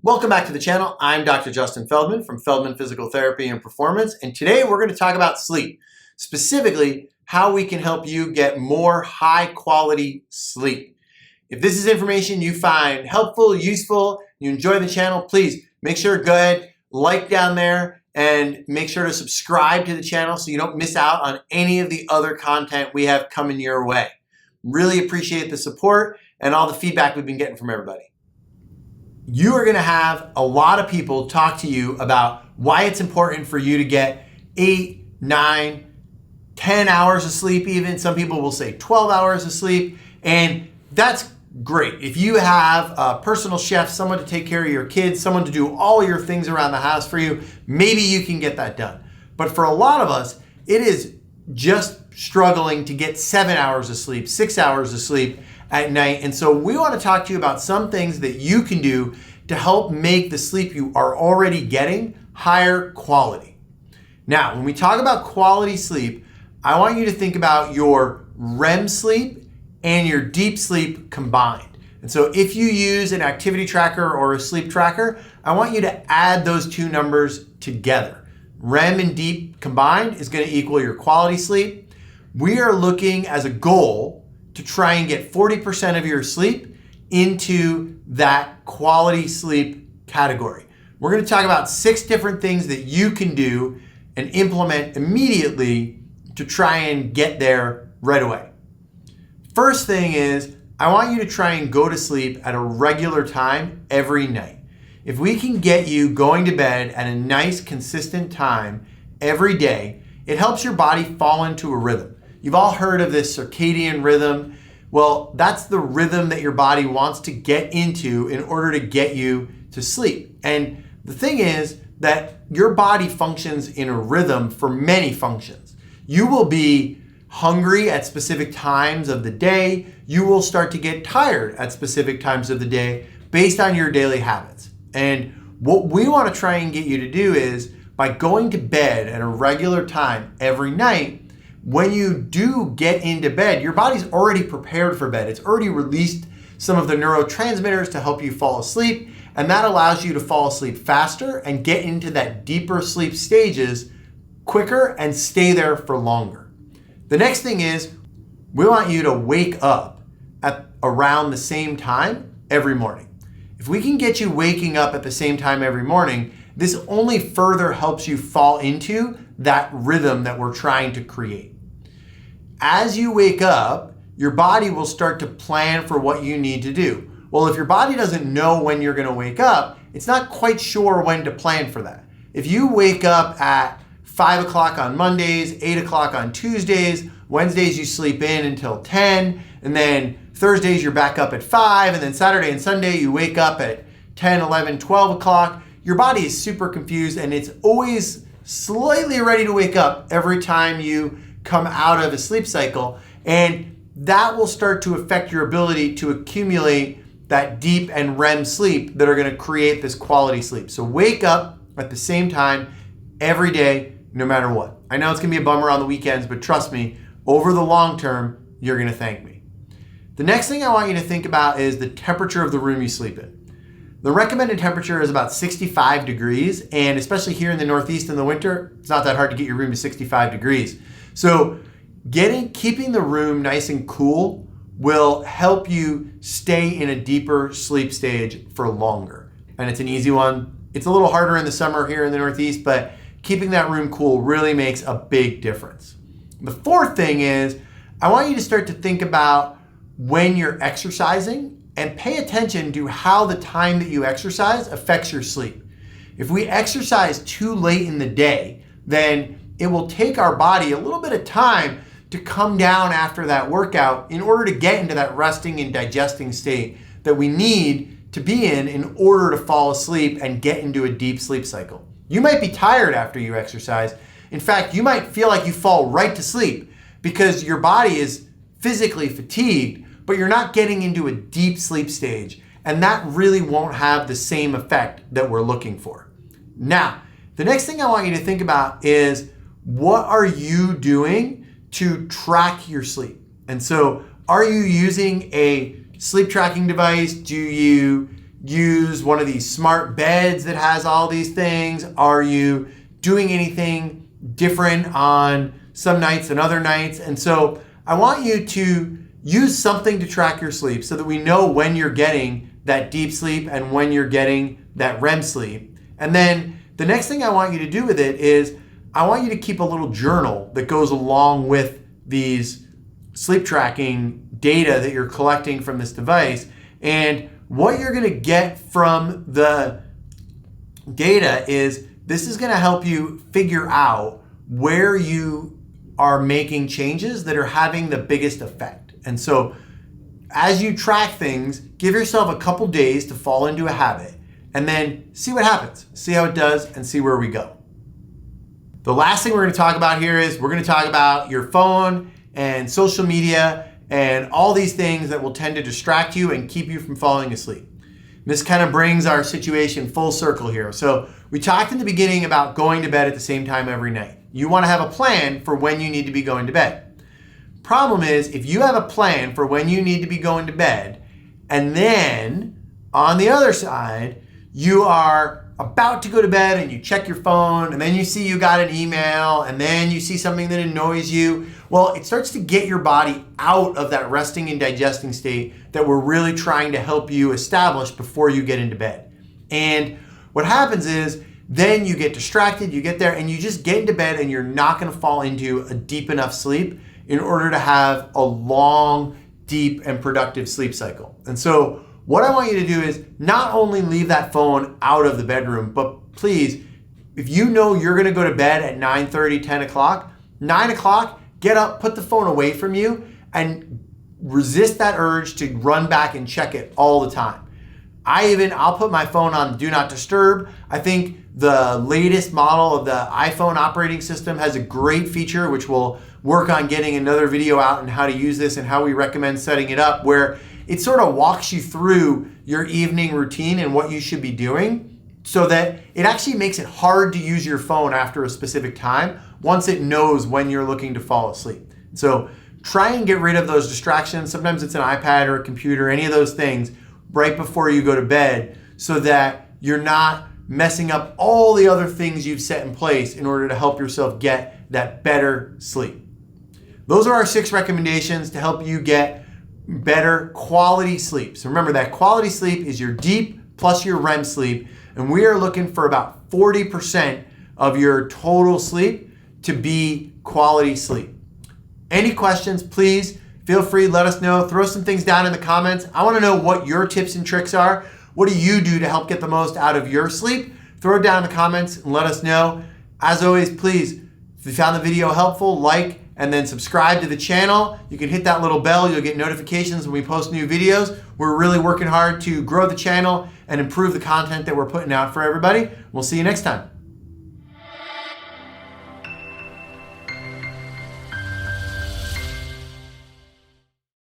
Welcome back to the channel. I'm Dr. Justin Feldman from Feldman Physical Therapy and Performance, and today we're going to talk about sleep, specifically how we can help you get more high-quality sleep. If this is information you find helpful, useful, you enjoy the channel, please make sure to go ahead, like down there, and make sure to subscribe to the channel so you don't miss out on any of the other content we have coming your way. Really appreciate the support and all the feedback we've been getting from everybody. You are going to have a lot of people talk to you about why it's important for you to get 8, 9, 10 hours of sleep even. Some people will say 12 hours of sleep, and that's great. If you have a personal chef, someone to take care of your kids, someone to do all your things around the house for you, maybe you can get that done. But for a lot of us, it is just struggling to get 7 hours of sleep, 6 hours of sleep at night. And so we want to talk to you about some things that you can do to help make the sleep you are already getting higher quality. Now, when we talk about quality sleep, I want you to think about your REM sleep and your deep sleep combined. And so if you use an activity tracker or a sleep tracker, I want you to add those two numbers together. REM and deep combined is going to equal your quality sleep. We are looking as a goal to try and get 40% of your sleep into that quality sleep category. We're going to talk about 6 different things that you can do and implement immediately to try and get there right away. First thing is, I want you to try and go to sleep at a regular time every night. If we can get you going to bed at a nice, consistent time every day, it helps your body fall into a rhythm. You've all heard of this circadian rhythm. Well, that's the rhythm that your body wants to get into in order to get you to sleep. And the thing is that your body functions in a rhythm for many functions. You will be hungry at specific times of the day. You will start to get tired at specific times of the day based on your daily habits. And what we want to try and get you to do is, by going to bed at a regular time every night, when you do get into bed, your body's already prepared for bed. It's already released some of the neurotransmitters to help you fall asleep, and that allows you to fall asleep faster and get into that deeper sleep stages quicker and stay there for longer. The next thing is, we want you to wake up at around the same time every morning. If we can get you waking up at the same time every morning, this only further helps you fall into that rhythm that we're trying to create. As you wake up, your body will start to plan for what you need to do. Well, if your body doesn't know when you're going to wake up, it's not quite sure when to plan for that. If you wake up at 5 o'clock on Mondays, 8 o'clock on Tuesdays, Wednesdays you sleep in until 10, and then Thursdays you're back up at 5, and then Saturday and Sunday you wake up at 10, 11, 12 o'clock, your body is super confused, and it's always slightly ready to wake up every time you come out of a sleep cycle, and that will start to affect your ability to accumulate that deep and REM sleep that are going to create this quality sleep. So wake up at the same time every day, no matter what. I know it's going to be a bummer on the weekends, but trust me, over the long term, you're going to thank me. The next thing I want you to think about is the temperature of the room you sleep in. The recommended temperature is about 65 degrees, and especially here in the Northeast in the winter, it's not that hard to get your room to 65 degrees. So keeping the room nice and cool will help you stay in a deeper sleep stage for longer. And it's an easy one. It's a little harder in the summer here in the Northeast, but keeping that room cool really makes a big difference. The fourth thing is, I want you to start to think about when you're exercising and pay attention to how the time that you exercise affects your sleep. If we exercise too late in the day, then it will take our body a little bit of time to come down after that workout in order to get into that resting and digesting state that we need to be in order to fall asleep and get into a deep sleep cycle. You might be tired after you exercise. In fact, you might feel like you fall right to sleep because your body is physically fatigued, but you're not getting into a deep sleep stage, and that really won't have the same effect that we're looking for. Now, the next thing I want you to think about is, what are you doing to track your sleep? And so, are you using a sleep tracking device? Do you use one of these smart beds that has all these things? Are you doing anything different on some nights than other nights? And so I want you to use something to track your sleep so that we know when you're getting that deep sleep and when you're getting that REM sleep. And then the next thing I want you to do with it is I want you to keep a little journal that goes along with these sleep tracking data that you're collecting from this device. And what you're going to get from the data is this is going to help you figure out where you are making changes that are having the biggest effect. And so as you track things, give yourself a couple days to fall into a habit and then see what happens, see how it does, and see where we go. The last thing we're going to talk about here is we're going to talk about your phone and social media and all these things that will tend to distract you and keep you from falling asleep. And this kind of brings our situation full circle here. So we talked in the beginning about going to bed at the same time every night. You want to have a plan for when you need to be going to bed. Problem is, if you have a plan for when you need to be going to bed, and then on the other side, you are about to go to bed and you check your phone and then you see you got an email and then you see something that annoys you, well, it starts to get your body out of that resting and digesting state that we're really trying to help you establish before you get into bed. And what happens is then you get distracted, you get there and you just get into bed and you're not going to fall into a deep enough sleep in order to have a long, deep, and productive sleep cycle. And so what I want you to do is not only leave that phone out of the bedroom, but please, if you know you're going to go to bed at 9:30, 10 o'clock, 9 o'clock, get up, put the phone away from you, and resist that urge to run back and check it all the time. I'll put my phone on Do Not Disturb. I think the latest model of the iPhone operating system has a great feature, which we'll work on getting another video out and how to use this and how we recommend setting it up, where it sort of walks you through your evening routine and what you should be doing so that it actually makes it hard to use your phone after a specific time once it knows when you're looking to fall asleep. So try and get rid of those distractions. Sometimes it's an iPad or a computer, any of those things right before you go to bed so that you're not messing up all the other things you've set in place in order to help yourself get that better sleep. Those are our 6 recommendations to help you get better quality sleep. So remember that quality sleep is your deep plus your REM sleep, and we are looking for about 40% of your total sleep to be quality sleep. Any questions, please feel free, let us know. Throw some things down in the comments. I want to know what your tips and tricks are. What do you do to help get the most out of your sleep? Throw it down in the comments and let us know. As always, please, if you found the video helpful, like and then subscribe to the channel. You can hit that little bell. You'll get notifications when we post new videos. We're really working hard to grow the channel and improve the content that we're putting out for everybody. We'll see you next time.